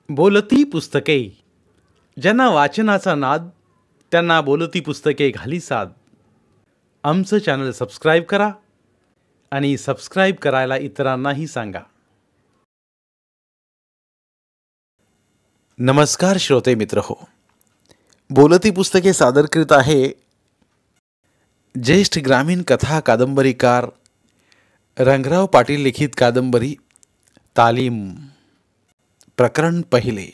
बोलती पुस्तके. ज्यांना वाचनाचा नाद त्यांना बोलती पुस्तके घाली साद. आमचं चॅनल सबस्क्राईब करा आणि सबस्क्राईब करायला इतरांनाही सांगा. नमस्कार श्रोते मित्र हो. बोलती पुस्तके सादर करीत आहे ज्येष्ठ ग्रामीण कथा कादंबरीकार रंगराव पाटील लिखित कादंबरी तालीम. प्रकरण पहिले.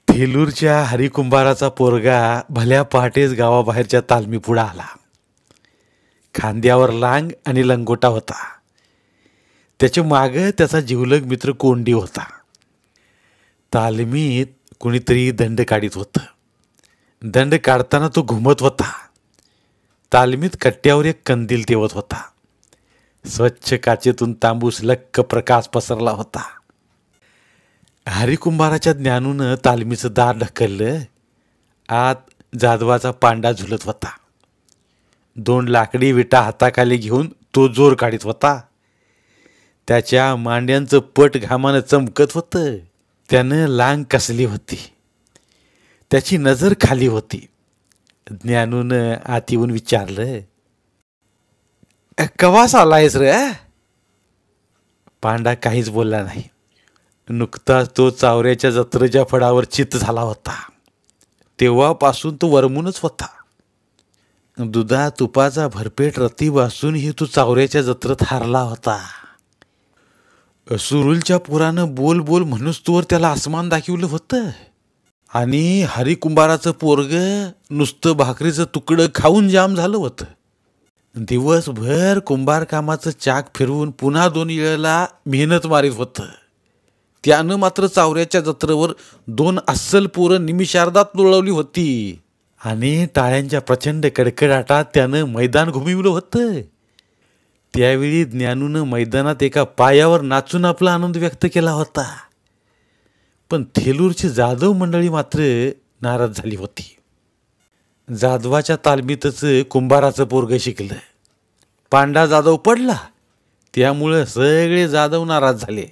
थेलूरच्या हरिकुंभाराचा पोरगा भल्या पहाटेच गावाबाहेरच्या तालमीपुढे आला. खांद्यावर लांग आणि लंगोटा होता. त्याच्या मागे त्याचा जिवलग मित्र कोंडी होता. तालमीत कुणीतरी दंड काढीत होतं. दंड काढताना तो घुमत होता. तालमीत कट्ट्यावर एक कंदील तेवत होता. स्वच्छ काचेतून तांबूस लक्क प्रकाश पसरला होता. हरिकुंभाराच्या ज्ञानूनं तालमीचं दार ढकललं. आत जादवाचा पांडा झुलत होता. 2 लाकडी विटा हाताखाली घेऊन तो जोर काढीत होता. त्याच्या मांड्यांचं पट घामानं चमकत होतं. त्यानं लांग कसली होती. त्याची नजर खाली होती. ज्ञानूनं आत येऊन विचारलं, कवास आलायस रे? पांडा काहीच बोलला नाही. नुकताच तो चावऱ्याच्या जत्रेच्या फडावर चित्त झाला होता. तेव्हापासून तो वरमूनच होता. दुधा तुपाचा भरपेट रतीब असूनही तो चावऱ्याच्या जत्रेत हारला होता. सुरुलच्या पुरानं बोल बोल म्हणूच तोवर त्याला आसमान दाखवलं होतं. आणि हरिकुंभाराचं पोरग नुसतं भाकरीचं तुकडं खाऊन जाम झालं होतं. दिवसभर कुंभार कामाचं चाक फिरवून पुन्हा 2 वेळेला मेहनत मारीत होतं. त्यानं मात्र चावऱ्याच्या जत्रेवर 2 अस्सल पोरं निमिषार्धात लोळवली होती. आणि टाळ्यांच्या प्रचंड कडकडाटात त्यानं मैदान घुमिवलं होतं. त्यावेळी ज्ञानूनं मैदानात एका पायावर नाचून आपला आनंद व्यक्त केला होता. पण थेलूरची जाधव मंडळी मात्र नाराज झाली होती. जाधवाच्या तालमीतच कुंभाराचं पोरग शिकलं. पांडा जाधव पडला. त्यामुळं सगळे जाधव नाराज झाले.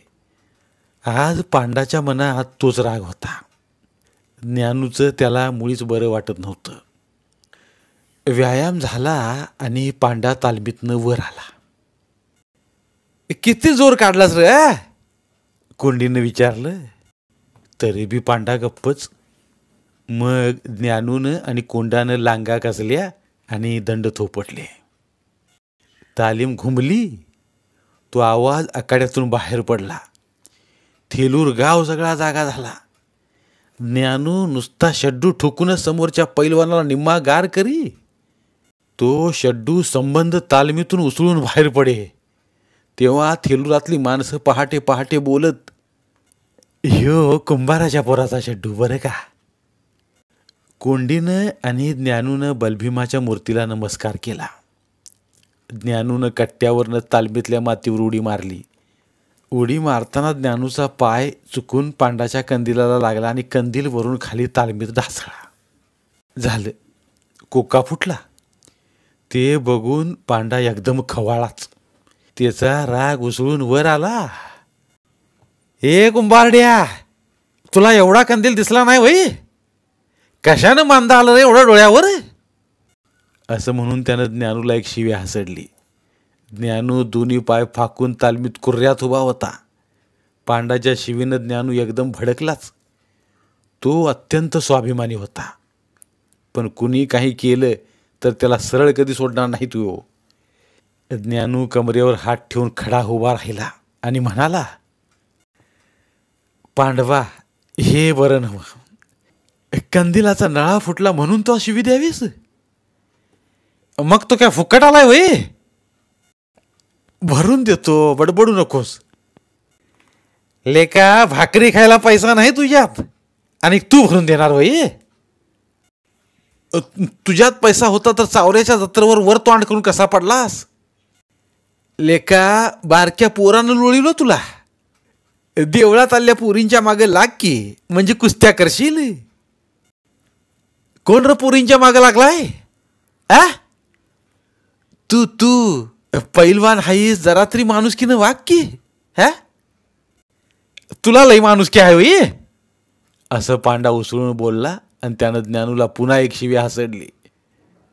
आज पांडाच्या मनात तोच राग होता. ज्ञानूचं त्याला मुळीच बरं वाटत नव्हतं. व्यायाम झाला आणि पांडा तालमीतनं वर आला. किती जोर काढलास रे? कोंडीनं विचारलं. तरी बी पांडा गप्पच. मग ज्ञानूनं आणि कोंडानं लांगा कसल्या आणि दंड थोपटले. तालीम घुमली. तो आवाज आखाड्यातून बाहेर पडला. थेलूर गाव सगळा जागा झाला. ज्ञानू नुसता शड्डू ठोकूनच समोरच्या पैलवानाला निम्मा गार करी. तो शड्डू संबंध तालमीतून उसळून बाहेर पडे. तेव्हा थेलुरातली माणसं पहाटे पहाटे बोलत, ह्यो कुंभाराच्या पोराचा शड्डू बरं का. कोंडीनं आणि ज्ञानूनं बलभीमाच्या मूर्तीला नमस्कार केला. ज्ञानूनं कट्ट्यावरनं तालमीतल्या मातीवर उडी मारली. उडी मारताना ज्ञानूचा पाय चुकून पांडाच्या कंदिलाला लागला आणि कंदील वरून खाली तालमीत ढासळला. झालं. कोका फुटला. ते बघून पांडा एकदम खवाळाच. त्याचा राग उसळून वर आला. ए कुंभारड्या, तुला एवढा कंदील दिसला नाही वय? कशानं मांदा आलं रे एवढ्या डोळ्यावर? असं म्हणून त्यानं ज्ञानूला एक शिवी हसडली. ज्ञानू दोन्ही पाय फाकून तालमीत कुर्ऱ्यात उभा होता. पांडाच्या शिवीनं ज्ञानू एकदम भडकलाच. तो अत्यंत स्वाभिमानी होता. पण कुणी काही केलं तर त्याला सरळ कधी सोडणार नाही तो. ज्ञानू कमरेवर हात ठेवून खडा उभा राहिला आणि म्हणाला, पांडवा, हे बरं नव्ह. कंदिलाचा नळा फुटला म्हणून तो शिवी द्यावीस? मग तो काय फुकट आलाय वय? भरून देतो, बडबडू नकोस. लेका, भाकरी खायला पैसा नाही तुझ्यात आणि तू भरून देणार वय? तुझ्यात पैसा होता तर चावऱ्याच्या जत्रेवर वर तोंड करून कसा पडलास? लेका, बारक्या पोरानं लोळीलो तुला. देवळात आल्या पोरींच्या मागे लाग की, म्हणजे कुस्त्या करशील. कोण र पोरींच्या मागे लागलाय? तू पैलवान हाईस, जरा तरी माणुसकीनं वाग की. तुला लई माणूस की आहे होई, असं पांडा उसळून बोलला आणि त्यानं ज्ञानूला पुन्हा एक शिवी हासडली.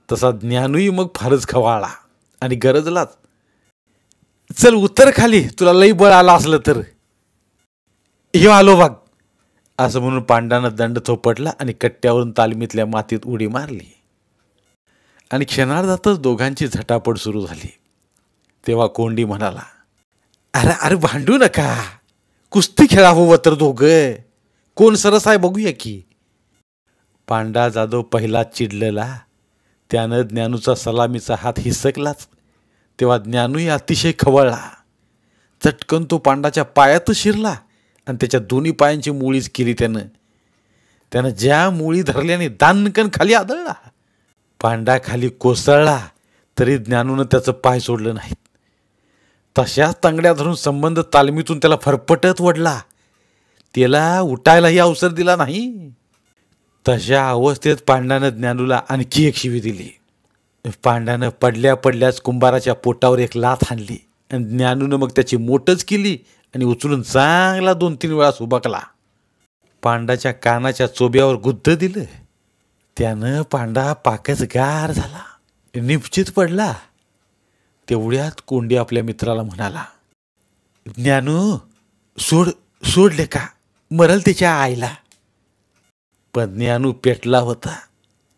तसा ज्ञानूही मग फारच खवाळला आणि गरजलाच. चल उतर खाली, तुला लई बळ आला असलं तर. हे आलो बघ, असं म्हणून पांडानं दंड थोपटला आणि कट्ट्यावरून तालमीतल्या मातीत उडी मारली. आणि क्षणार्धातच दोघांची झटापट सुरू झाली. तेव्हा कोंडी म्हणाला, अरे अरे भांडू नका, कुस्ती खेळावं तर दोघं, कोण सरस आहे बघूया की. पांडा जाधव पहिलाच चिडलेला. त्यानं ज्ञानूचा सलामीचा हात हिसकलाच. तेव्हा ज्ञानूही अतिशय खवळला. चटकन तो पांडाच्या पायातच शिरला आणि त्याच्या दोन्ही पायांची मुळीच केली त्यानं ज्या मुळी धरल्याने दानकन खाली आदळला. पांडा खाली कोसळला तरी ज्ञानूनं त्याचं पाय सोडलं नाहीत. तशाच तांगड्या धरून संबंध तालमीतून त्याला फरफटत वडला. त्याला उठायलाही अवसर दिला नाही. तशा अवस्थेत पांडानं ज्ञानूला आणखी एक शिवी दिली. पांडानं पडल्या पडल्याच कुंभाराच्या पोटावर एक लाथ हाणली आणि ज्ञानूनं मग त्याची मोठच केली आणि उचलून चांगला 2-3 वेळा सुबकला. पांडाच्या कानाच्या चोब्यावर गुद्ध दिलं. त्यानं पांडा पाकच गार झाला, निपचित पडला. तेवढ्यात कोंडी आपल्या मित्राला म्हणाला, ज्ञानू सोड सोडले का, मरल त्याच्या आईला. पण ज्ञानू पेटला होता.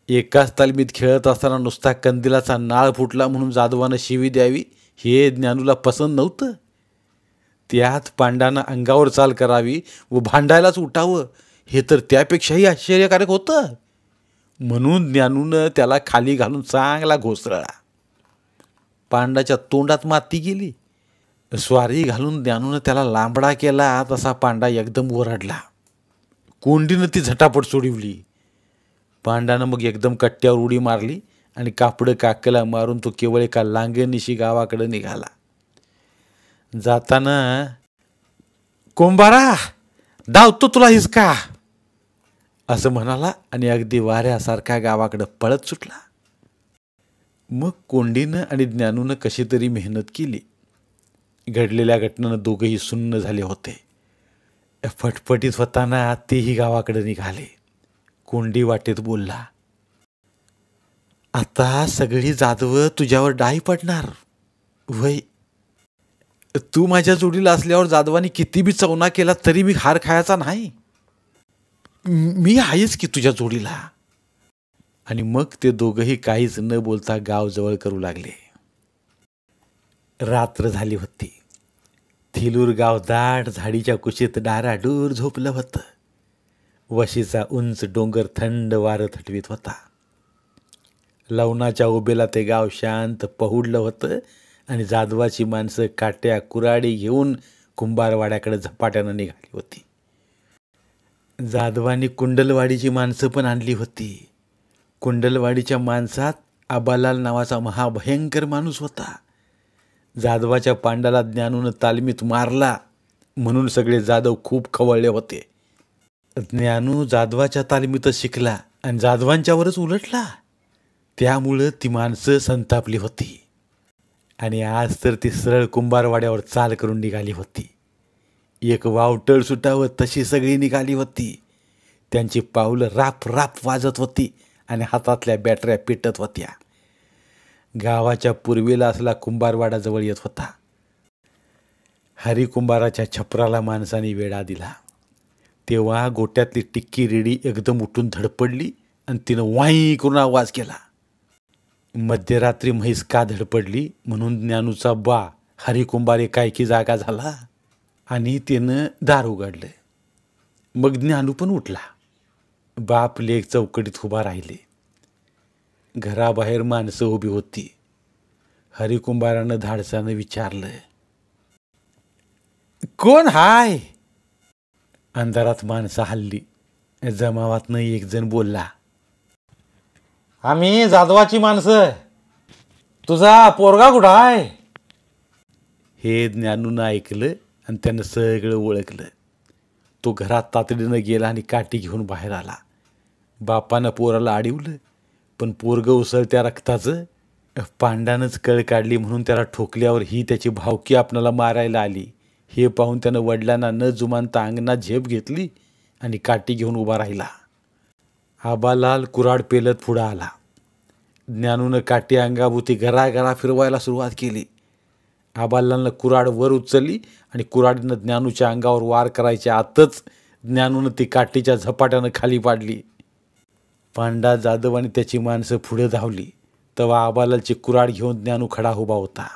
एकाच तालमीत खेळत असताना नुसता कंदिलाचा नाळ फुटला म्हणून जाधवानं शिवी द्यावी हे ज्ञानूला पसंत नव्हतं. त्यात पांडानं अंगावर चाल करावी व भांडायलाच उठावं हे तर त्यापेक्षाही आश्चर्यकारक होतं. म्हणून ज्ञानूनं त्याला खाली घालून चांगला घोसळला. पांडाच्या तोंडात माती गेली. स्वारी घालून ज्ञानूनं त्याला लांबडा केला तसा पांडा एकदम ओरडला. कोंडीनं ती झटापट सोडवली. पांडानं मग एकदम कट्ट्यावर उडी मारली आणि कापडं काकेला मारून तो केवळ एका लांगणीशी गावाकडे निघाला. जाताना, कोंबारा धावतो तुला हिसका, असं म्हणाला आणि अगदी वाऱ्यासारखा गावाकडं पळत सुटला. मग कोंडीनं आणि ज्ञानूनं कशी तरी मेहनत केली. घडलेल्या घटनेनं दोघंही सुन्न झाले होते. फटफटीत होताना तेही गावाकडे निघाले. कोंडी वाटेत बोलला, आता सगळी जाधवं तुझ्यावर डाई पडणार वय. तू माझ्या जोडीला असल्यावर जाधवानी किती बी चवना केला तरी मी हार खायचा नाही. मी आहेच की तुझ्या जोडीला. आणि मग ते दोघंही काहीच न बोलता गाव जवळ करू लागले. रात्र झाली होती. थिलूर गाव दाट झाडीच्या कुशीत डाराडूर झोपलं होतं. वशीचा उंच डोंगर थंड वारं थटवीत होता. लवणाच्या उभेला ते गाव शांत पहुडलं होतं आणि जाधवाची माणसं काट्या कुराडी घेऊन कुंभारवाड्याकडे झपाट्यानं निघाली होती. जाधवानी कुंडलवाडीची माणसं पण आणली होती. कुंडलवाडीच्या माणसात आबालाल नावाचा महाभयंकर माणूस होता. जाधवाच्या पांडाला ज्ञानूनं तालमीत मारला म्हणून सगळे जाधव खूप खवळले होते. ज्ञानू जाधवाच्या तालमीतच शिकला आणि जाधवांच्यावरच उलटला. त्यामुळं ती माणसं संतापली होती. आणि आज तर ती सरळ कुंभारवाड्यावर चाल करून निघाली होती. एक वावटळ सुटावं तशी सगळी निघाली होती. त्यांची पावलं राप राप वाजत होती आणि हातातल्या बॅटऱ्या पेटत होत्या. गावाच्या पूर्वेला असला कुंभारवाडा येत होता. हरिकुंभाराच्या छपराला माणसाने वेढा दिला. तेव्हा गोट्यातली टिक्की रेडी एकदम उठून धडपडली आणि तिनं वाई करून आवाज केला. मध्यरात्री म्हैस का धडपडली म्हणून ज्ञानूचा बा हरिकुंभार एकाएकी जागा झाला आणि तिनं दार उघडलं. मग ज्ञानू पण उठला. बाप लेक चौकटीत उभा राहिले. घराबाहेर माणसं उभी होती. हरिकुंभारानं धाडसानं विचारलं, कोण हाय? अंधारात माणसं हल्ली. जमावातनं एक जण बोलला, आम्ही जाधवाची माणसं. तुझा पोरगा कुठं आहे? हे ज्ञानूनं ऐकलं आणि त्यानं सगळं ओळखलं. तो घरात तातडीनं गेला आणि काठी घेऊन बाहेर आला. बापानं पोराला अडवलं पण पोरगं उसळत्या रक्ताचं. पांडानंच कळ काढली म्हणून त्याला ठोकल्यावर ही त्याची भावकी आपणाला मारायला आली हे पाहून त्यानं वडिलांना न जुमानता अंगणात झेप घेतली आणि काठी घेऊन उभा राहिला. आबालाल कुऱ्हाड पेलत पुढं आला. ज्ञानूनं काठी अंगाभोवती गरागरा फिरवायला सुरुवात केली. आबालालनं कुऱ्हाड वर उचलली आणि कुऱ्हाडीनं ज्ञानूच्या अंगावर वार करायच्या आतच ज्ञानूनं ती काठीच्या झपाट्यानं खाली पाडली. पांडा जाधव आणि त्याची माणसं पुढे धावली. तेव्हा आबालालची कुऱ्हाड घेऊन ज्ञानू खडा उभा होता.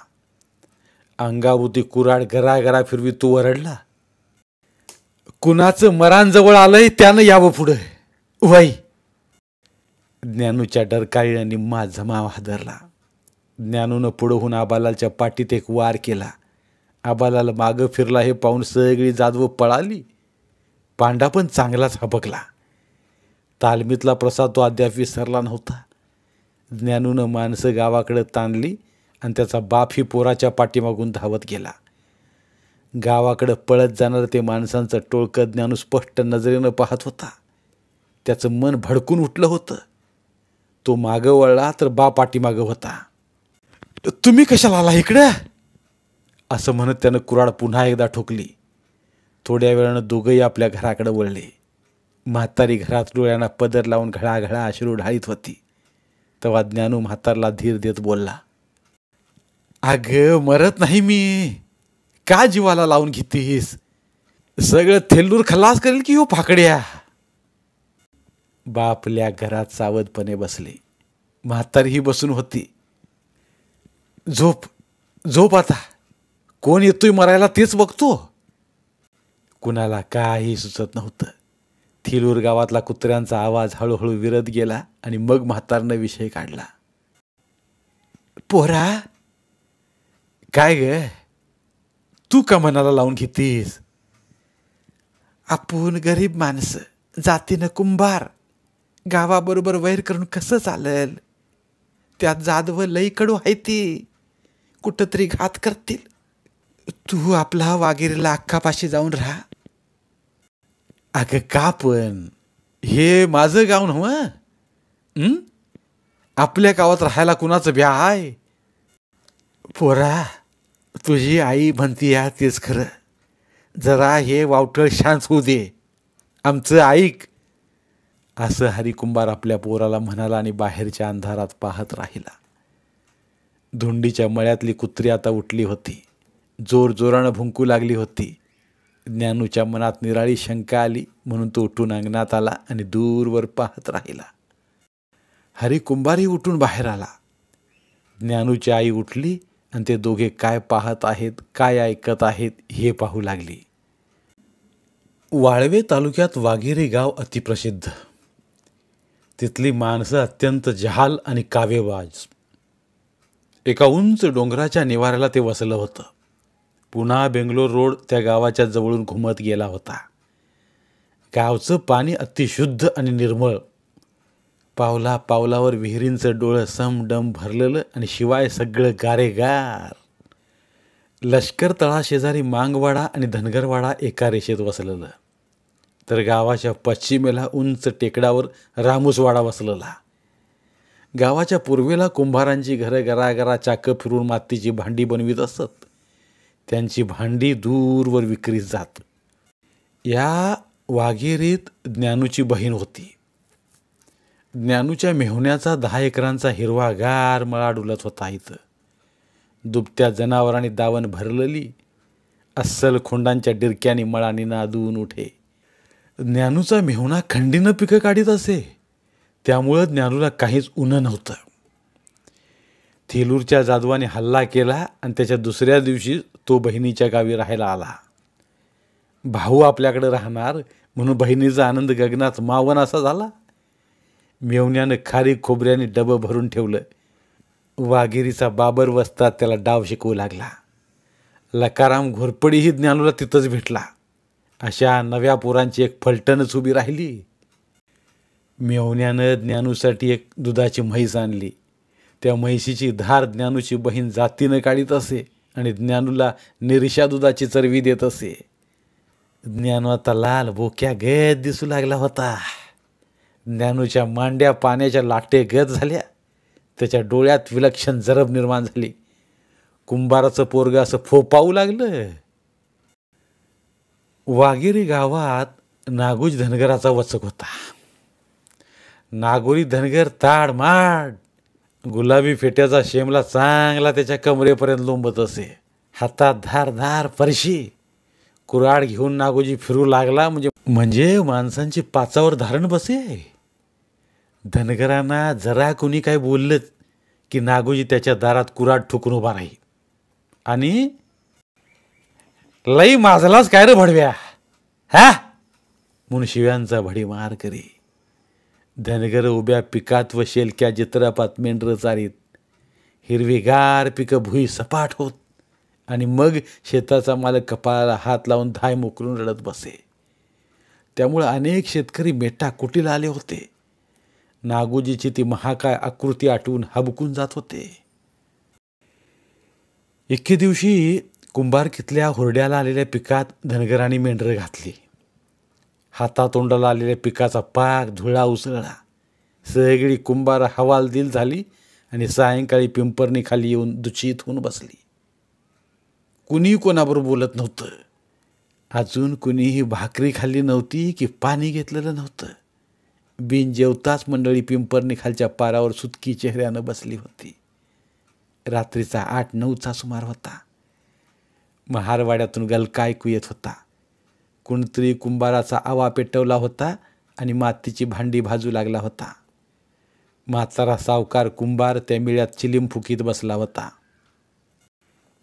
अंगाभोवती कुऱ्हाड गरागरा फिरवी तो वरडला, कुणाचं मरण जवळ आलंय त्यानं यावं पुढं. वय. ज्ञानूच्या डरकाळीनं निम्मा जमाव हादरला. ज्ञानूनं पुढं होऊन आबालालच्या पाठीत एक वार केला. आबालाल मागं फिरला हे पाहून सगळी जाधवं पळाली. पांडा पण चांगलाच हबकला. तालमीतला प्रसाद तो अद्याप विसरला नव्हता. ज्ञानूनं माणसं गावाकडे ताणली आणि त्याचा बाप ही पोराच्या पाठीमागून धावत गेला. गावाकडं पळत जाणारं ते माणसांचं टोळकं ज्ञानू स्पष्ट नजरेनं पाहत होता. त्याचं मन भडकून उठलं होतं. तो मागं वळला तर बाप पाठीमागं होता. तुम्ही कशाला आला इकडं? असं म्हणत त्यानं कुऱ्हाड पुन्हा एकदा ठोकली. थोड्या वेळानं दोघंही आपल्या घराकडे वळले. म्हातारी घरात डोळ्यांना पदर लावून घळाघळा अश्रू ढाळीत होती. तेव्हा ज्ञानू म्हातारला धीर देत बोलला, अगं मरत नाही मी, का जीवाला लावून घेतीस? सगळं थेल्लूर खलास करेल की हो फाकड्या. बापल्या घरात सावधपणे बसले. म्हातारीही बसून होती. झोप झोप आता, कोण येतोय मरायला तेच बघतो. कुणाला काही सुचत नव्हतं. थिलूर गावातला कुत्र्यांचा आवाज हळूहळू विरत गेला आणि मग म्हातारनं विषय काढला. पोरा, काय ग, तू का मनाला लावून घेतीस? आपण गरीब माणसं, जातीनं कुंभार, गावाबरोबर वैर करून कसं चालेल? त्यात जाधव लई कडू आहे ती, कुठंतरी घात करतील. तू आपला वाघेरीला अख्खापाशी जाऊन राहा. अगं का पण, हे माझं गाव नव्हं. आपल्या गावात राहायला कुणाचं ब्या आहे? पोरा, तुझी आई म्हणती या तेच खरं. जरा हे वावटळ शांत होऊ दे, आमचं ऐक. असं हरिकुंभार आपल्या पोराला म्हणाला आणि बाहेरच्या अंधारात पाहत राहिला. धुंडीच्या मळ्यातली कुत्री आता उठली होती. जोरजोरानं भुंकू लागली होती. ज्ञानूच्या मनात निराळी शंका आली म्हणून तो उठून अंगणात आला आणि दूरवर पाहत राहिला. हरिकुंभारही उठून बाहेर आला. ज्ञानूची आई उठली आणि ते दोघे काय पाहत आहेत, काय ऐकत आहेत हे पाहू लागली. वाळवे तालुक्यात वाघेरी गाव अतिप्रसिद्ध. तिथली माणसं अत्यंत जहाल आणि कावेबाज. एका उंच डोंगराच्या निवाऱ्याला ते वसलं होतं. पुन्हा बेंगलोर रोड त्या गावाच्या जवळून घुमत गेला होता. गावचं पाणी अतिशुद्ध आणि निर्मळ. पावला पावलावर विहिरींचं डोळं समडम भरलेलं आणि शिवाय सगळं गारेगार. लष्कर तळाशेजारी मांगवाडा आणि धनगरवाडा एका रेषेत वसलेलं, तर गावाच्या पश्चिमेला उंच टेकडावर रामूसवाडा वसलेला. गावाच्या पूर्वेला कुंभारांची घरं गरागरा चाकं फिरून मातीची भांडी बनवीत असत. त्यांची भांडी दूरवर विक्रीत जात. या वाघेरीत ज्ञानूची बहीण होती. ज्ञानूच्या मेहुण्याचा 10 एकरांचा हिरवागार मळा डुलत होता. इथं दुभत्या जनावरांनी दावण भरलेली अस्सल खोंडांच्या डिरक्याने मळा निनादून उठे. ज्ञानूचा मेहुणा खंडीनं पिकं काढीत असे, त्यामुळं ज्ञानूला काहीच उन्ह नव्हतं. थेलूरच्या जाधवाने हल्ला केला आणि त्याच्या दुसऱ्या दिवशी तो बहिणीच्या गावी राहायला आला. भाऊ आपल्याकडे राहणार म्हणून बहिणीचा आनंद गगनात मावन असा झाला. मेवण्यानं खारी खोबऱ्याने डबं भरून ठेवलं. वाघेरीचा बाबर वस्ताद त्याला डाव शिकवू लागला. लकाराम घोरपडीही ज्ञानूला तिथंच भेटला. अशा नव्या पोरांची एक फलटणच उभी राहिली. मेवण्यानं ज्ञानूसाठी एक दुधाची म्हैस आणली. त्या म्हैशीची धार ज्ञानूची बहीण जातीनं काढीत असे आणि ज्ञानूला निरिशा दुधाची चरवी देत असे. ज्ञानू आता लाल बोक्या गत दिसू लागला होता. ज्ञानूच्या मांड्या पाण्याच्या लाटे गत झाल्या. त्याच्या डोळ्यात विलक्षण जरब निर्माण झाली. कुंभाराचं पोरगं असं फोपावू लागलं. वाघेरी गावात नागोजी धनगराचा वचक होता. नागोरी धनगर ताडमाड गुलाबी फेट्याचा शेमला चांगला त्याच्या कमरेपर्यंत लोंबत असे. हातात धारधार परशी कुऱ्हाड घेऊन नागोजी फिरू लागला म्हणजे माणसांची पाचावर धारण बसे. धनगरांना जरा कोणी काय बोललं की नागोजी त्याच्या दारात कुऱ्हाड ठोकून उभा राही आणि लई माजलाच काय रे भडव्या हा म्हणून शिव्यांचा भडीमार करी. धनगर उभ्या पिकात व शेलक्या जित्रापात मेंढरं चारीत. हिरवीगार पिकं भुई सपाट होत आणि मग शेताचा मालक कपाळाला हात लावून धाय मोकरून रडत बसे. त्यामुळे अनेक शेतकरी मेटा कुटीला आले होते. नागोजीची ती महाकाय आकृती आठवून हबकून जात होते. एके दिवशी कुंभारकीतल्या हुरड्याला आलेल्या पिकात धनगरांनी मेंढरं घातली. हातातोंडाला आलेल्या पिकाचा पाक धुळा उसळला. सगळी कुंभार हवालदिल झाली आणि सायंकाळी पिंपरणी खाली येऊन दुचित होऊन बसली. कुणी कोणाबरोबर बोलत नव्हतं. अजून कुणीही भाकरी खाल्ली नव्हती की पाणी घेतलेलं नव्हतं. बिन जेवताच मंडळी पिंपरणी खालच्या पारावर सुतकी चेहऱ्यानं बसली होती. रात्रीचा 8-9चा सुमार होता. महारवाड्यातून गलका ऐकू येत होता. कुणतरी कुंभाराचा आवा पेटवला होता आणि मातीची भांडी भाजू लागला होता. म्हातारा सावकार कुंभार त्या मिळ्यात चिलीम फुकीत बसला होता.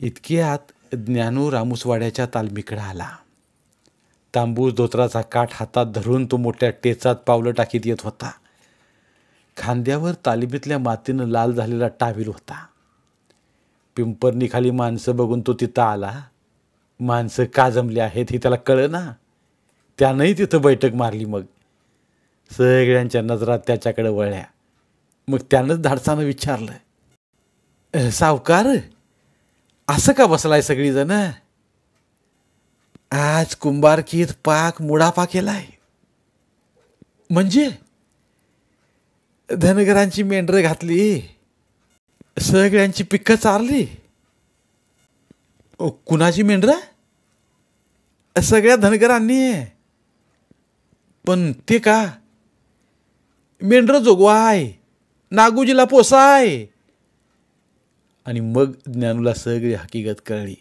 इतक्यात ज्ञानू रामुसवाड्याच्या तालमीकडे आला. तांबूस धोत्राचा काठ हातात धरून तो मोठ्या टेचात पावलं टाकीत येत होता. खांद्यावर तालिमीतल्या मातीनं लाल झालेला टावील होता. पिंपरणीखाली माणसं बघून तो तिथं आला. माणसं का जमली आहेत हे त्याला कळेना. त्यानंही तिथं बैठक मारली. मग सगळ्यांच्या नजरात त्याच्याकडे वळल्या. मग त्यानंच धाडसानं विचारलं, सावकार असं का बसलाय सगळीजण? आज कुंभारकीत पाक मुडापा केलाय. म्हणजे धनगरांची मेंढरं घातली, सगळ्यांची पिकं चारली. कुणाची मेंढरं? सगळ्या धनगरांनी. पण ते का? मेंढरं जोगवाय, नागोजीला पोसाय. आणि मग ज्ञानूला सगळी हकीकत कळली.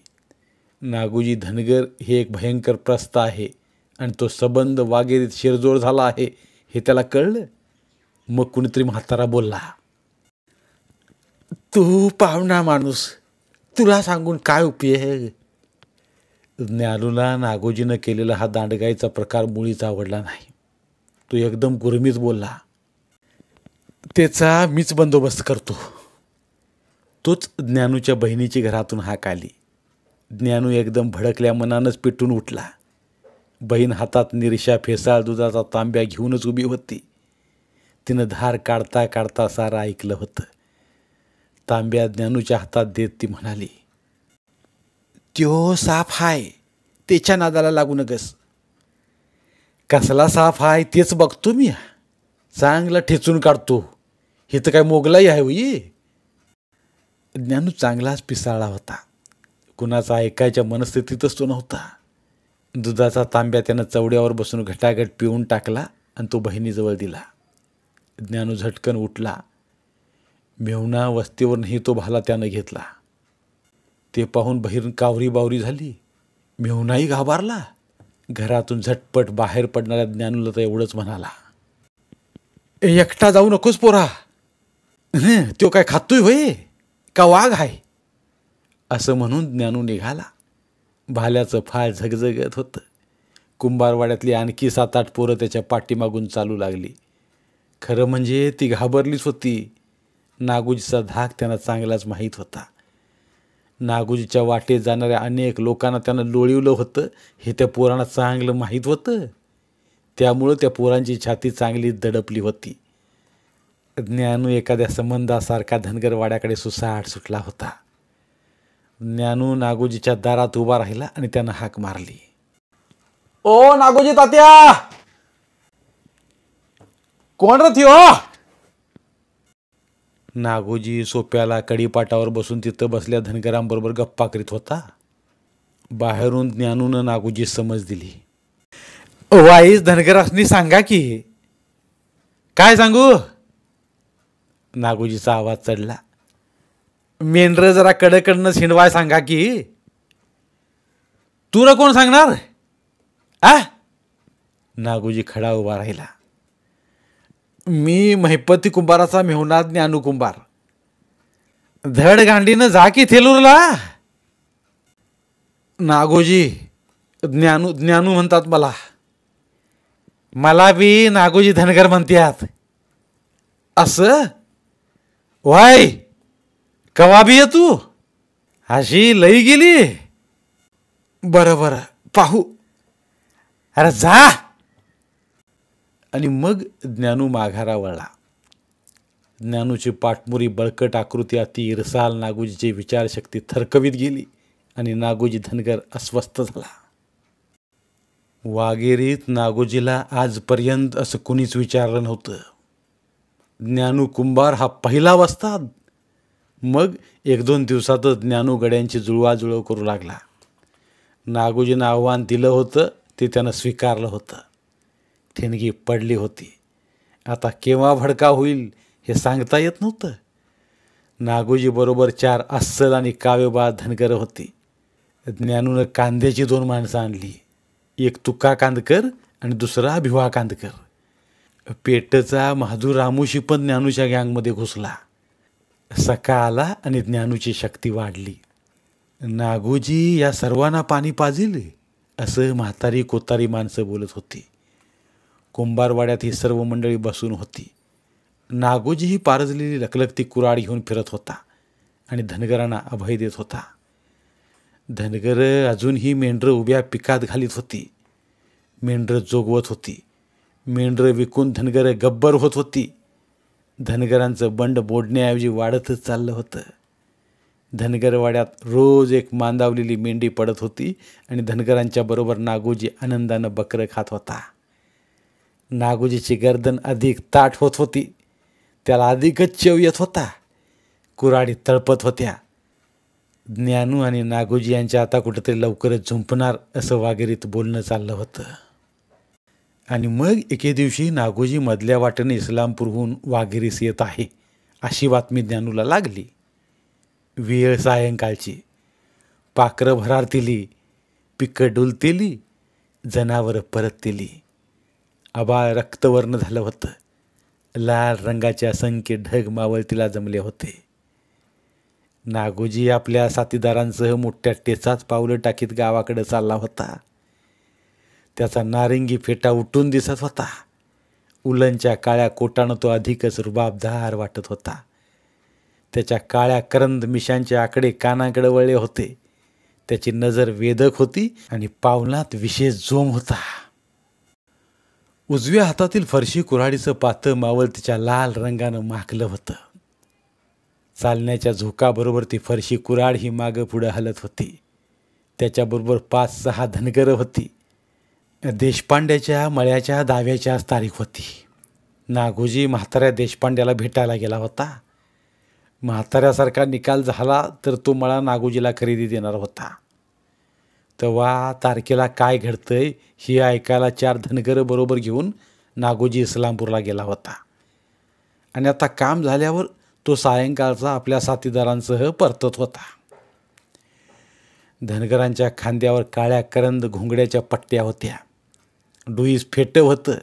नागोजी धनगर हे एक भयंकर प्रस्थ आहे आणि तो संबंध वाघेरीत शिरजोड झाला आहे हे त्याला कळलं. मग कुणीतरी म्हातारा बोलला, तू पाहुणा माणूस, तुला सांगून काय उपयोग? ज्ञानूला नागोजीनं केलेला हा दांडगाईचा प्रकार मुळीच आवडला नाही. तो एकदम गुरमीच बोलला, त्याचा मीच बंदोबस्त करतो. तोच ज्ञानूच्या बहिणीची घरातून हाक आली. ज्ञानू एकदम भडकल्या मनानंच पेटून उठला. बहीण हातात निरशा फेसाळ दुधाचा तांब्या घेऊनच उभी होती. तिनं धार काढता काढता सारं ऐकलं होतं. तांब्या ज्ञानूच्या हातात देत ती म्हणाली, त्यो साप हाय, त्याच्या नादाला लागू नगस. कसला साप हाय तेच बघतो मी. चांगला ठेचून काढतो. हे तर काय मोगलाई आहे होई. ज्ञानू चांगलाच पिसाळला होता. कुणाचा ऐकायच्या मनस्थितीतच तो नव्हता. दुधाचा तांब्या त्यानं चवड्यावर बसून घटाघट पिऊन टाकला आणि तो बहिणीजवळ दिला. ज्ञानू झटकन उठला. मेहुणा वस्तीवरही तो भाला त्यानं घेतला. ते पाहून बहीण कावरी बावरी झाली. मेहुणाही घाबरला. घरातून झटपट बाहेर पडणाऱ्या ज्ञानूला तर एवढंच म्हणाला, एकटा जाऊ नकोस पोरा. तो काय खातोय होय का वाघ आहे? असं म्हणून ज्ञानू निघाला. भाल्याचं फाळ झगझगत होतं. कुंभारवाड्यातली आणखी 7-8 पोरं त्याच्या पाठीमागून चालू लागली. खरं म्हणजे ती घाबरलीच होती. नागोजीचा धाक त्यांना चांगलाच माहीत होता. नागोजीच्या वाटेत जाणाऱ्या अनेक लोकांना त्यानं लोळिवलं होतं हे त्या पोरांना चांगलं माहीत होतं. त्यामुळं त्या पोरांची छाती चांगली दडपली होती. ज्ञानू एखाद्या संबंधासारखा धनगरवाड्याकडे सुसाट सुटला होता. ज्ञानू नागोजीच्या दारात उभा राहिला आणि त्यानं हाक मारली, ओ नागोजी तात्या, कोण रथी हो? नागोजी सोप्याला कडीपाटावर बसून तिथं बसल्या धनगरांबरोबर गप्पा करीत होता. बाहेरून ज्ञानूनं नागोजी समज दिली. वाईस धनगरासनी सांगा की. काय सांगू? नागोजीचा आवाज चढला. मेंढर जरा कडेकडनं शिंडवाय सांगा की. तुला कोण सांगणार? आ? नागोजी खडा उभा राहिला. मी महिपती कुंभाराचा मेहुणा ज्ञानू कुंभार. धड गांडीनं जा की थेलूरला. नागोजी ज्ञानू ज्ञानू म्हणतात मला. मला बी नागोजी धनगर म्हणतात. असं वाय कवा बी ये तू? अशी लई गेली. बरं बरं पाहू. अरे जा. आणि मग ज्ञानू माघारा वळला. ज्ञानूची पाठमुरी बळकट आकृती अति इरसाल नागोजीची विचारशक्ती थरकवीत गेली आणि नागोजी धनगर अस्वस्थ झाला. वाघेरीत नागोजीला आजपर्यंत असं कुणीच विचारलं नव्हतं. ज्ञानू कुंभार हा पहिला वस्ताद. मग 1-2 दिवसातच ज्ञानू गड्यांची जुळवाजुळव करू लागला. नागोजीनं आव्हान दिलं होतं ते त्यानं स्वीकारलं होतं. ठिणगी पडली होती. आता केव्हा भडका होईल हे सांगता येत नव्हतं. नागोजी बरोबर 4 अस्सल आणि कावेबाज धनगर होती. ज्ञानूनं कांद्याची 2 माणसं आणली. एक तुका कांदकर आणि दुसरा भिवा कांदकर. पेटचा महादूर रामूशी पण ज्ञानूच्या गँगमध्ये घुसला. सका आला आणि ज्ञानूची शक्ती वाढली. नागोजी या सर्वांना पाणी पाजील असं म्हातारी कोतारी माणसं बोलत होती. कुंभारवाड्यात ही सर्व मंडळी बसून होती. नागोजी ही पारजलेली लखलखती कुऱ्हाड घेऊन फिरत होता आणि धनगरांना अभय देत होता. धनगर अजूनही मेंढरं उभ्या पिकात घालीत होती. मेंढरं जोगवत होती. मेंढरं विकून धनगर गब्बर होत होती. धनगरांचं बंड बोडण्याऐवजी वाढतच चाललं होतं. धनगरवाड्यात रोज एक मांदावलेली मेंढी पडत होती आणि धनगरांच्या बरोबर नागोजी आनंदानं बकरं खात होता. नागोजीची गर्दन अधिक ताठ होत होती. त्याला अधिकच चव येत होता. कुऱ्हाडी तळपत होत्या. ज्ञानू आणि नागोजी यांच्या आता कुठेतरी लवकरच झुंपणार असं वाघेरीत बोलणं चाललं होतं. आणि मग एके दिवशी नागोजी मधल्या वाटेने इस्लामपूरहून वाघेरीस येत आहे अशी बातमी ज्ञानूला लागली. वेळ सायंकाळची. पाखरं भरारतेली, पिकं डुलतेली, जनावरं परततेली. आभाळ रक्तवर्ण झालं होतं. लाल रंगाचे असंख्य ढग मावळतीला जमले होते. नागोजी आपल्या साथीदारांसह मोठ्या टेचात पावलं टाकीत गावाकडे चालला होता. त्याचा नारिंगी फेटा उठून दिसत होता. उलनच्या काळ्या कोटानं तो अधिकच रुबाबदार वाटत होता. त्याच्या काळ्या करंद मिशांचे आकडे कानाकडे वळले होते. त्याची नजर वेदक होती आणि पावलात विशेष जोम होता. उजव्या हातातील फरशी कुऱ्हाडीचं पातं मावळतीच्या लाल रंगानं माखलं होतं. चालण्याच्या झोकाबरोबर ती फरशी कुऱ्हाड ही मागं पुढं हलत होती. त्याच्याबरोबर 5-6 धनगरं होती. देशपांड्याच्या मळ्याच्या दाव्याच्याच तारीख होती. नागोजी म्हाताऱ्या देशपांड्याला भेटायला गेला होता. म्हाताऱ्यासारखा निकाल झाला तर तो मळा नागोजीला खरेदी देणार होता. तेव्हा तारखेला काय घडतंय हे ऐकायला 4 धनगरं बरोबर घेऊन नागोजी इस्लामपूरला गेला होता. आणि आता काम झाल्यावर तो सायंकाळचा आपल्या साथीदारांसह परतत होता. धनगरांच्या खांद्यावर काळ्या करंद घोंगड्याच्या पट्ट्या होत्या. डोईस फेटं होतं.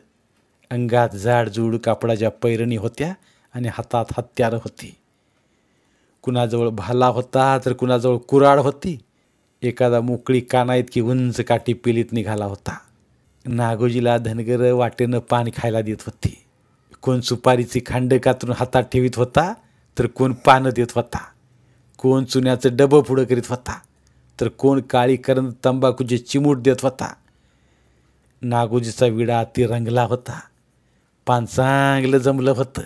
अंगात जाडजूड कापडाच्या पैरणी होत्या आणि हातात हत्यारं होती. कुणाजवळ भाला होता तर कुणाजवळ कुऱ्हाड होती. एखादा मोकळी काना इतकी उंच काठी पिलीत निघाला होता. नागोजीला धनगर वाटेनं पान खायला देत होती. कोण सुपारीची खांड कातरून हातात ठेवीत होता तर कोण पानं देत होता. कोण चुन्याचं डबं पुढं करीत होता तर कोण काळी करंद तंबाखूचे चिमूट देत होता. नागोजीचा विडा अति रंगला होता. पान चांगलं जमलं होतं.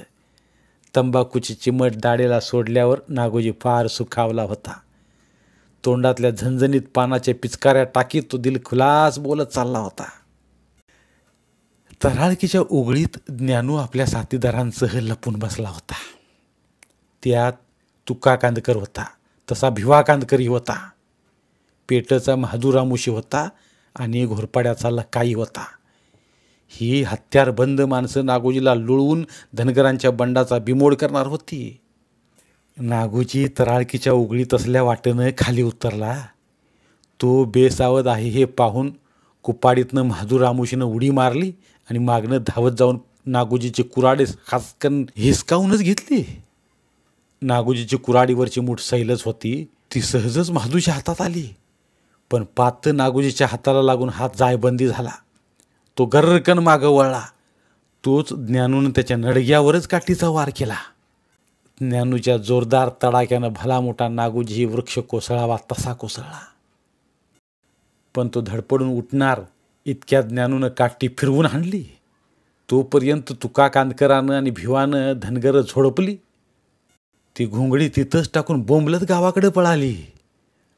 तंबाखूची चिमट दाढेला सोडल्यावर नागोजी फार सुखावला होता. तोंडातल्या झणझणीत पानाच्या पिचकाऱ्या टाकीत तो दिलखुलास बोलत चालला होता. तराळकीच्या उघळीत ज्ञानू आपल्या साथीदारांसह लपून बसला होता. त्यात तुका कांदकर होता. तसा भिवा कांदकरही होता. पेटचा महादूरामुशी होता आणि घोरपाड्याचा लकाई होता. ही हत्यारबंद माणसं नागोजीला लुळवून धनगरांच्या बंडाचा बिमोड करणार होती. नागोजी तराळकीच्या उघडीत असल्या वाटेनं खाली उतरला. तो बेसावध आहे हे पाहून कुपाडीतनं महादूरामुशीनं उडी मारली आणि मागनं धावत जाऊन नागोजीची कुऱ्हाडी खासकन हिसकावूनच घेतली. नागोजीची कुऱ्हाडीवरची मूठ सैलच होती, ती सहजच महादूच्या हातात आली. पण पात नागोजीच्या हाताला लागून हात जायबंदी झाला. तो गर्रकन मागं वळला. तोच ज्ञानूनं त्याच्या नडग्यावरच काठीचा वार केला. ज्ञानूच्या जोरदार तडाक्यानं भला मोठा नागोजी वृक्ष कोसळावा तसा कोसळला. पण तो धडपडून उठणार इतक्या ज्ञानूनं काठी फिरवून हाणली. तोपर्यंत तुका कांदकरानं आणि भिवानं धनगरं झोडपली. ती घोंगडी तिथंच टाकून बोंबलत गावाकडे पळाली.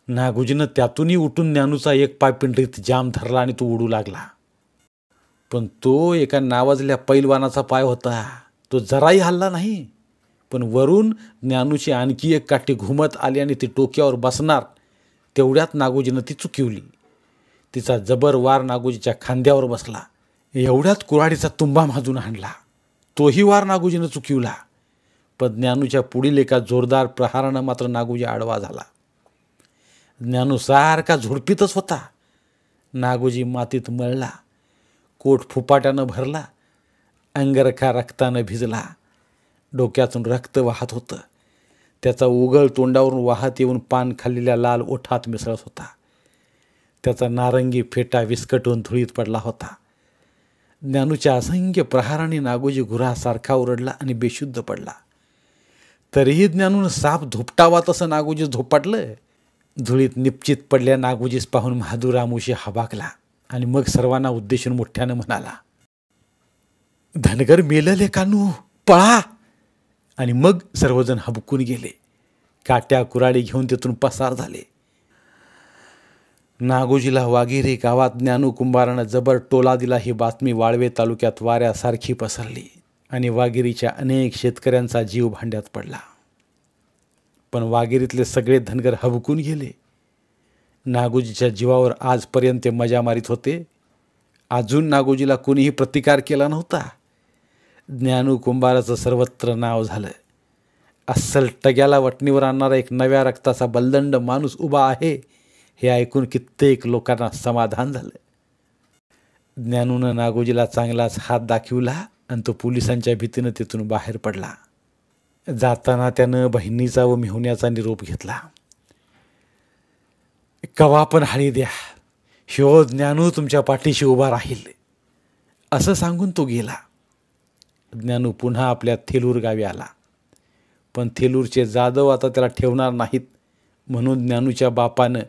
नागोजीनं त्यातूनही उठून ज्ञानूचा एक पाय पिंडीत जाम धरला आणि तो उडू लागला. पण तो एका नावाजल्या पैलवानाचा पाय होता. तो जराही हलला नाही. पण वरून ज्ञानूची आणखी एक काठी घुमत आली आणि ती टोक्यावर बसणार तेवढ्यात नागोजीनं ती चुकिवली. तिचा जबर वार नागोजीच्या खांद्यावर बसला. एवढ्यात कुऱ्हाडीचा तुंबा माजून हाणला. तोही वार नागोजीनं चुकिवला. पण ज्ञानूच्या पुढील एका जोरदार प्रहारानं मात्र नागोजी आडवा झाला. ज्ञानू सारखा झुडपीतच होता. नागोजी मातीत मळला. कोट फुपाट्यानं भरला. अंगरखा रक्तानं भिजला. डोक्यातून रक्त वाहत होतं. त्याचा उघळ तोंडावरून वाहत येऊन पान खाल्लेल्या लाल ओठात मिसळत होता. त्याचा नारंगी फेटा विस्कटून धुळीत पडला होता. ज्ञानूच्या असंख्य प्रहाराने नागोजी गुरासारखा ओरडला आणि बेशुद्ध पडला. तरीही ज्ञानूनं साप धोपटावा तसं नागोजी झोपाटलं. धुळीत निपचित पडल्या नागोजीस पाहून महादूरामुशी हाबाकला आणि मग सर्वांना उद्देशून मोठ्यानं म्हणाला, धनगर मेलले कानू, पळा. आणि मग सर्वजण हबकून गेले. काट्या कुऱ्हाडी घेऊन तिथून पसार झाले. नागोजीला वाघेरी गावात ज्ञानू कुंभारानं जबर टोला दिला ही बातमी वाळवे तालुक्यात वाऱ्यासारखी पसरली आणि वाघेरीच्या अनेक शेतकऱ्यांचा जीव भांड्यात पडला. पण वाघेरीतले सगळे धनगर हबकून गेले. नागोजीच्या जीवावर आजपर्यंत मजा मारित होते. अजून नागोजीला कोणीही प्रतिकार केला नव्हता. ज्ञानू कुंभाराचं सर्वत्र नाव झालं. अस्सल टग्याला वटणीवर आणणारा एक नव्या रक्ताचा बलदंड माणूस उभा आहे हे ऐकून कित्येक लोकांना समाधान झालं. ज्ञानूनं नागोजीला चांगलाच हात दाखविला आणि तो पोलिसांच्या भीतीनं तिथून बाहेर पडला. जाताना त्यानं बहिणीचा व मेहुण्याचा निरोप घेतला. कवा पण हाळी द्या, ह्यो ज्ञानू तुमच्या पाठीशी उभा राहील असं सांगून तो गेला. ज्ञानू पुन्हा आपल्या थेलूर गावी आला. पण थेलूरचे जाधव आता त्याला ठेवणार नाहीत म्हणून ज्ञानूच्या बापानं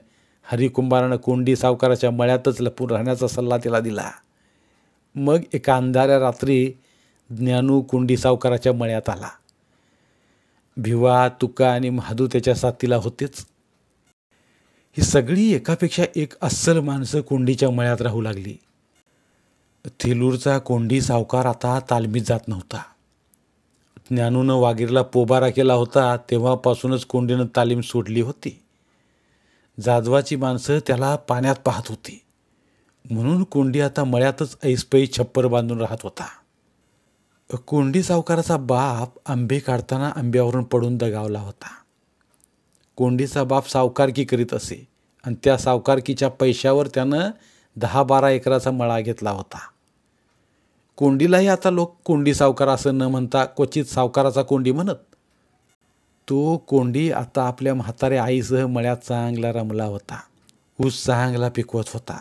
हरिकुंभारानं कोंडी सावकाराच्या मळ्यातच लपून राहण्याचा सल्ला त्याला दिला. मग एका अंधाऱ्या रात्री ज्ञानू कोंडी सावकाराच्या मळ्यात आला. भिवा, तुका आणि महादू त्याच्या साथीला होतेच. ही सगळी एकापेक्षा एक अस्सल माणसं कोंडीच्या मळ्यात राहू लागली. थेलूरचा कोंडी सावकार आता तालमीत जात नव्हता. ज्ञानूनं वाघेरीला पोबारा केला होता तेव्हापासूनच कोंडीनं तालीम सोडली होती. जाधवाची माणसं त्याला पाण्यात पाहत होती म्हणून कोंडी आता मळ्यातच ऐसपै छप्पर बांधून राहत होता. कोंडी सावकाराचा बाप आंबे काढताना आंब्यावरून पडून दगावला होता. कोंडीचा बाप सावकारकी करीत असे आणि त्या सावकारकीच्या पैशावर त्यानं 10-12 एकराचा मळा घेतला होता. कोंडीलाही आता लोक कोंडी सावकार असं न म्हणता क्वचित सावकाराचा कोंडी म्हणत. तो कोंडी आता आपल्या म्हाताऱ्या आईसह मळ्यात चांगला रमला होता. ऊस चांगला पिकवत होता.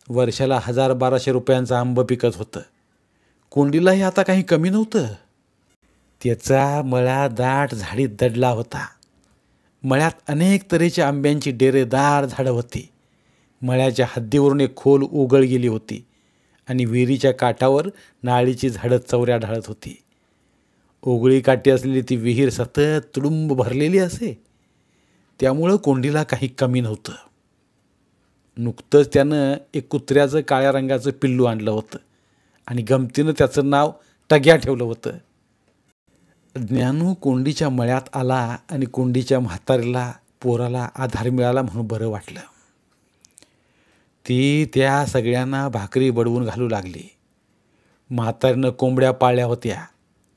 वर्षाला 1000-1200 रुपयांचं आंबं पिकत होतं. कोंडीलाही आता काही कमी नव्हतं. त्याचा मळा दाट झाडीत दडला होता. मळ्यात अनेक तऱ्हेच्या आंब्यांची डेरेदार झाडं होती. मळ्याच्या हद्दीवरून एक खोल उघळ गेली होती आणि विहिरीच्या काठावर नाळीची झाडं चौऱ्या ढाळत होती. ओगळी काठी असलेली ती विहीर सतत तुडुंब भरलेली असे. त्यामुळं कोंडीला काही कमी नव्हतं. नुकतंच त्यानं एक कुत्र्याचं काळ्या रंगाचं पिल्लू आणलं होतं आणि गमतीनं त्याचं नाव टग्या ठेवलं होतं. ज्ञानू कोंडीच्या मळ्यात आला आणि कोंडीच्या म्हातारीला पोराला आधार मिळाला म्हणून बरं वाटलं. ती त्या सगळ्यांना भाकरी बडवून घालू लागली. म्हातारीनं कोंबड्या पाळल्या होत्या.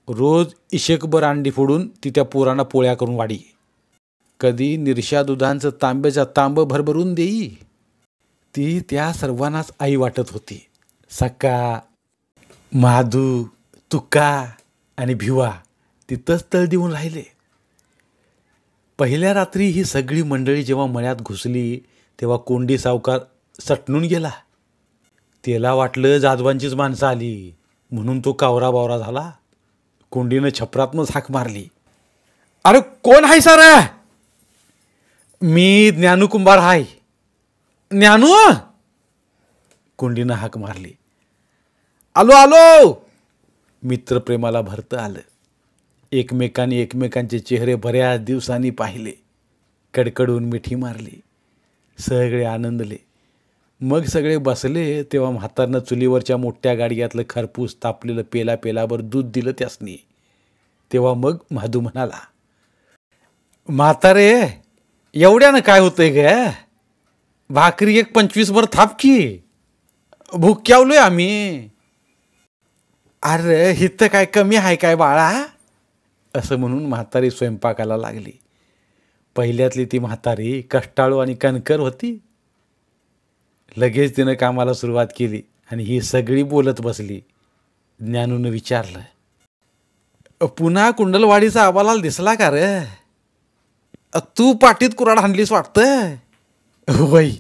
रोज इशेकभर अंडी फोडून ती त्या पोरांना पोळ्या करून वाढी. कधी निरशा दुधांचं तांब्याच्या तांबं भरभरून देई. ती त्या सर्वांनाच आई वाटत होती. सका, माधू, तुका आणि भिवा तिथंच तळ देऊन राहिले. पहिल्या रात्री ही सगळी मंडळी जेव्हा मळ्यात घुसली तेव्हा कोंडी सावकार सटणून गेला. त्याला वाटलं जाधवांचीच माणसं आली म्हणून तो कावरा बावरा झाला. कोंडीनं छपरातनंच हाक मारली. अरे कोण आहे सर? मी ज्ञानू कुंभार हाय. ज्ञानू? कोंडीनं हाक मारली. आलो आलो. मित्रप्रेमाला भरतं आलं. एकमेकांनी एकमेकांचे चेहरे बऱ्याच दिवसांनी पाहिले. कडकडून मिठी मारली. सगळे आनंदले. मग सगळे बसले तेव्हा म्हातारनं चुलीवरच्या मोठ्या गाडग्यातलं खरपूस तापलेलं पेला पेलाभर दूध दिलं त्यासनी. तेव्हा मग माधू म्हणाला, म्हातारे एवढ्यानं काय होतंय ग? भाकरी एक 25 भर थाप की. भुक्यावलोय आम्ही. अरे हिथं काय कमी आहे काय बाळा? असं म्हणून म्हातारी स्वयंपाकाला लागली. पहिल्यातली ती म्हातारी कष्टाळू आणि कणकर होती. लगेच तिनं कामाला सुरुवात केली आणि ही सगळी बोलत बसली. ज्ञानूनं विचारलं, पुन्हा कुंडलवाडीचा आबालाल दिसला का रे? तू पाठीत कुराड हाणलीस वाटतं. वय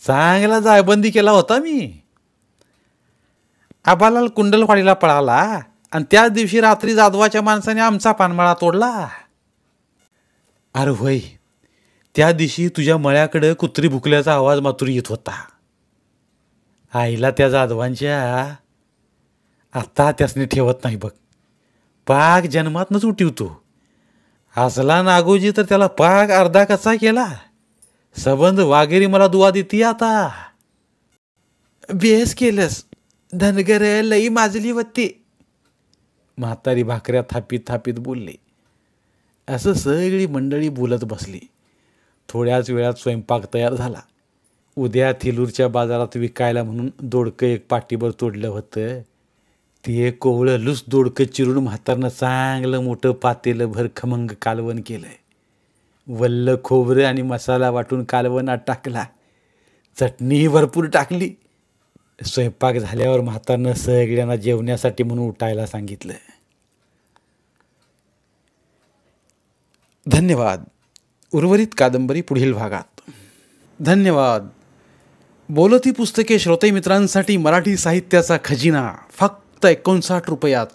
चांगला जायबंदी केला होता मी. आबालाल कुंडलवाडीला पळाला आणि त्याच दिवशी रात्री जाधवाच्या माणसाने आमचा पानमळा तोडला. अरे होय, त्या दिवशी तुझ्या मळ्याकडं कुत्री भुकल्याचा आवाज मात्र येत होता. आईला त्या जाधवांच्या आता त्यासनी ठेवत नाही बघ. पाक जन्मातनंच उठवतो. असला नागोजी तर त्याला पाक अर्धा कसा केला. सबंध वाघेरी मला दुवा देती आता. बेस केलंस धनगर, लई माजली होती. म्हातारी भाकऱ्या थापीत थापीत बोलली. असं सगळी मंडळी बोलत बसली. थोड्याच वेळात स्वयंपाक तयार झाला. उद्या थिलूरच्या बाजारात विकायला म्हणून दोडकं एक पाटीभर तोडलं होतं. ते कोवळं लूस दोडकं चिरून म्हातारनं चांगलं मोठं पातेलं भर खमंग कालवण केलं. वल्ल खोबरं आणि मसाला वाटून कालवणात टाकला. चटणी भरपूर टाकली. स्वयंपाक झाल्यावर म्हातारनं सगळ्यांना जेवण्यासाठी म्हणून उठायला सांगितलं. धन्यवाद. उर्वरित कादंबरी पुढील भागात. धन्यवाद. बोलती पुस्तके श्रोते मित्रांसाठी मराठी साहित्याचा खजिना फक्त 59 रुपयात.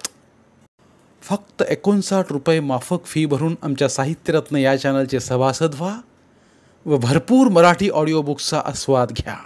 फक्त 59 रुपये माफक फी भरून आमच्या साहित्यरत्न या चॅनलचे सभासद व्हा व भरपूर मराठी ऑडिओ बुक्सचा आस्वाद घ्या.